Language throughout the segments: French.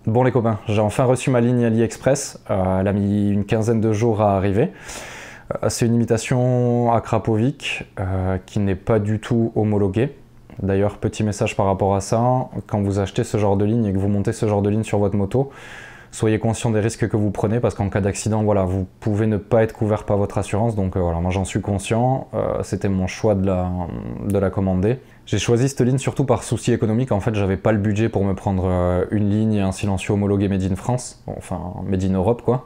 Bon les copains, j'ai enfin reçu ma ligne AliExpress, elle a mis une quinzaine de jours à arriver. C'est une imitation Akrapovic qui n'est pas du tout homologuée. D'ailleurs, petit message par rapport à ça, quand vous achetez ce genre de ligne et que vous montez ce genre de ligne sur votre moto, soyez conscient des risques que vous prenez parce qu'en cas d'accident, voilà, vous pouvez ne pas être couvert par votre assurance. Donc voilà, moi j'en suis conscient, c'était mon choix de la commander. J'ai choisi cette ligne surtout par souci économique. En fait, j'avais pas le budget pour me prendre une ligne et un silencieux homologué Made in France, enfin Made in Europe quoi.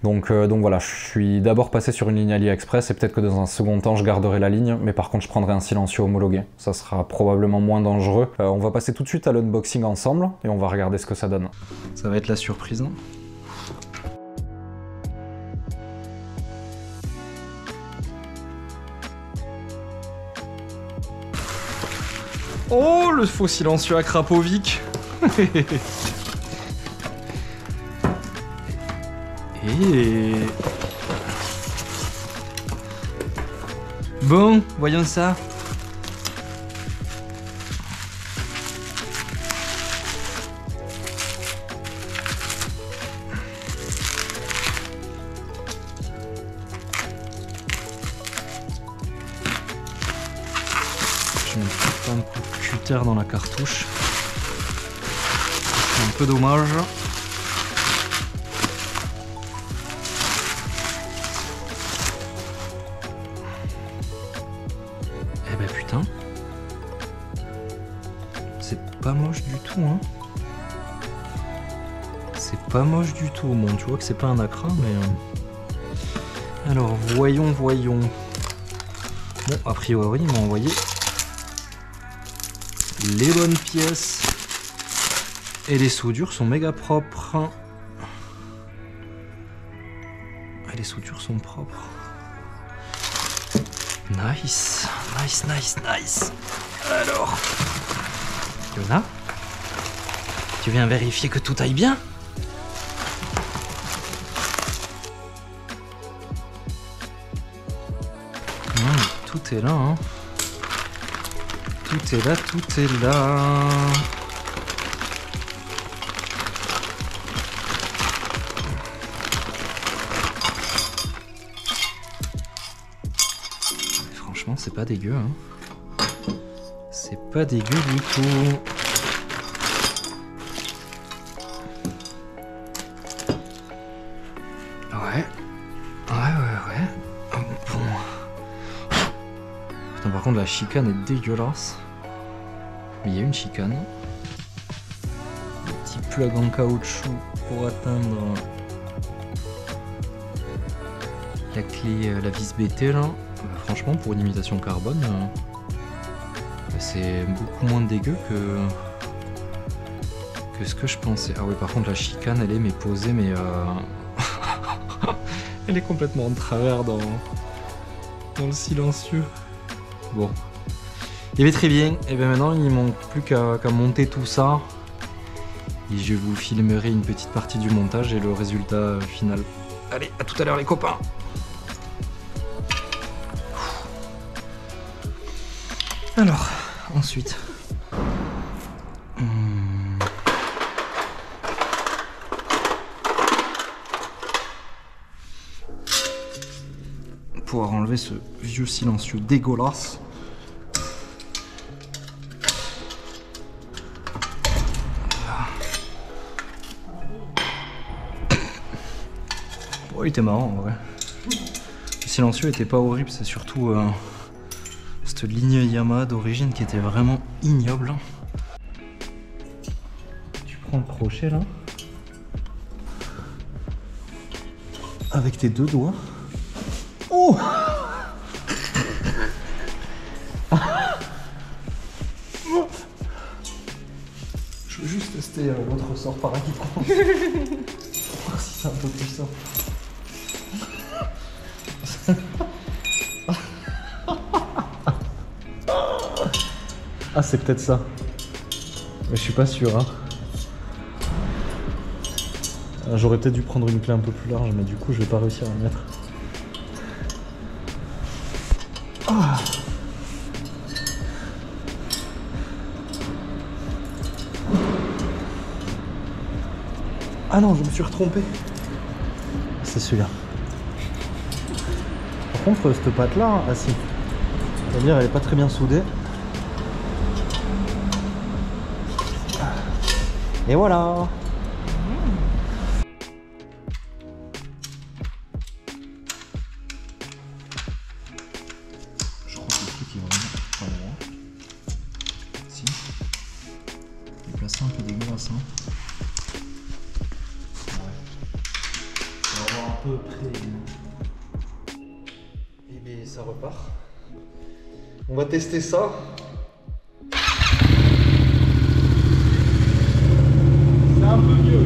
Donc voilà, je suis d'abord passé sur une ligne AliExpress et peut-être que dans un second temps je garderai la ligne, mais par contre je prendrai un silencieux homologué. Ça sera probablement moins dangereux. On va passer tout de suite à l'unboxing ensemble et on va regarder ce que ça donne. Ça va être la surprise. Oh, le faux silencieux Akrapovic. Et... Bon, voyons ça. Je mets un coup de cutter dans la cartouche. C'est un peu dommage. Eh ben putain. C'est pas moche du tout, hein. C'est pas moche du tout. Bon, tu vois que c'est pas un acra, mais... Alors, voyons. Bon, a priori, il m'a envoyé les bonnes pièces. Et les soudures sont méga propres. Et les soudures sont propres. Nice. Alors, Yona, tu viens vérifier que tout aille bien? Tout est là, hein. Tout est là. Franchement, c'est pas dégueu, hein. C'est pas dégueu du tout. Ouais. Bon. Putain, par contre, la chicane est dégueulasse. Mais il y a une chicane. Un petit plug en caoutchouc pour atteindre la clé, la vis BT là. Franchement, pour une imitation carbone, c'est beaucoup moins dégueu que ce que je pensais. Ah oui, par contre, la chicane, elle est posée, mais elle est complètement en travers dans le silencieux. Bon. Et bien très bien. Et bien maintenant, il ne manque plus qu'à monter tout ça. Et je vous filmerai une petite partie du montage et le résultat final. Allez, à tout à l'heure les copains. Alors, ensuite... Pouvoir enlever ce vieux silencieux dégueulasse. Oh, il était marrant en vrai. Le silencieux était pas horrible, c'est surtout cette ligne Yamaha d'origine qui était vraiment ignoble. Tu prends le crochet là, avec tes deux doigts. Oh! Je veux juste tester l'autre ressort par là qui prend. Voir si c'est un peu puissant. Ah, c'est peut-être ça. Mais je suis pas sûr, hein. J'aurais peut-être dû prendre une clé un peu plus large, mais du coup, je vais pas réussir à la mettre. Ah. Ah non, je me suis retrompé. C'est celui-là. Par contre, cette patte-là, ah si. C'est-à-dire, elle est pas très bien soudée. Et voilà. Je crois que le truc est vraiment pas droit. Si. Il est placé un peu dégueulasse, hein. Ouais. On va voir un peu près. Et bien ça repart. On va tester ça. C'est un peu mieux.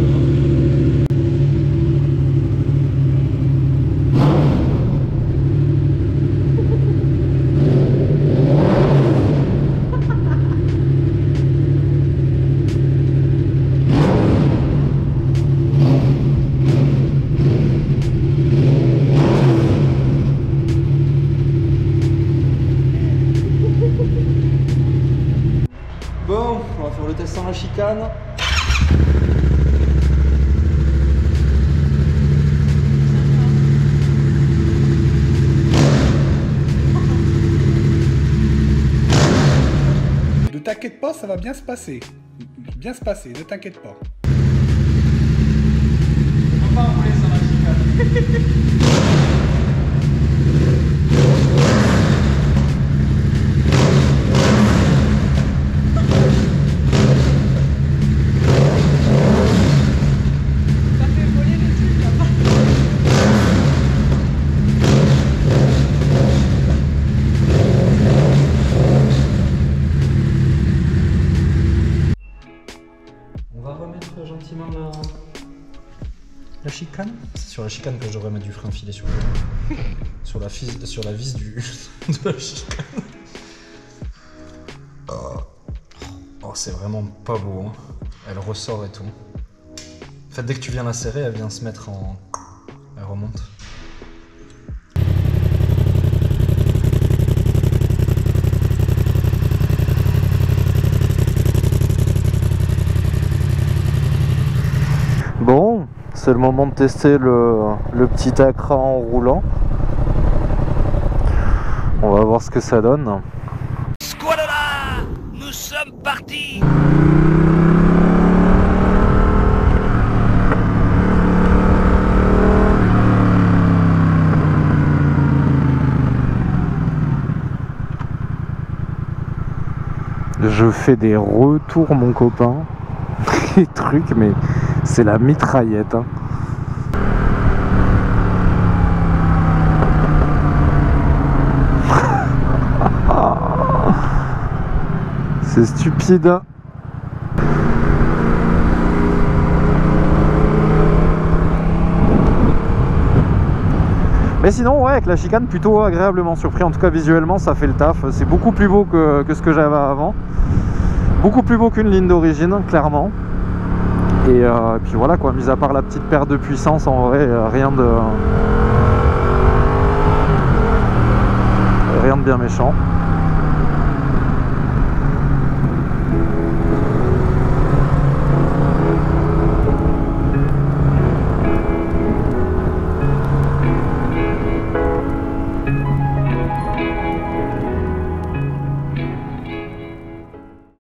Bon, on va faire le test sans la chicane. Ne t'inquiète pas, ça va bien se passer. Bien se passer, ne t'inquiète pas. On peut pas rouler sans la chicane. Gentiment la chicane. C'est sur la chicane que je devrais mettre du frein filé sur la vis du de la chicane. Oh, c'est vraiment pas beau, hein. Elle ressort et tout. En fait, dès que tu viens la serrer, elle vient se mettre en... Elle remonte. Bon, c'est le moment de tester le petit Accra en roulant. On va voir ce que ça donne. Squalala, nous sommes partis. Je fais des retours, mon copain. Des trucs, mais c'est la mitraillette, hein. C'est stupide. Mais sinon, ouais, avec la chicane, plutôt agréablement surpris. En tout cas, visuellement, ça fait le taf. C'est beaucoup plus beau que ce que j'avais avant. Beaucoup plus beau qu'une ligne d'origine, clairement. Et puis voilà quoi, mis à part la petite perte de puissance, en vrai, rien de bien méchant.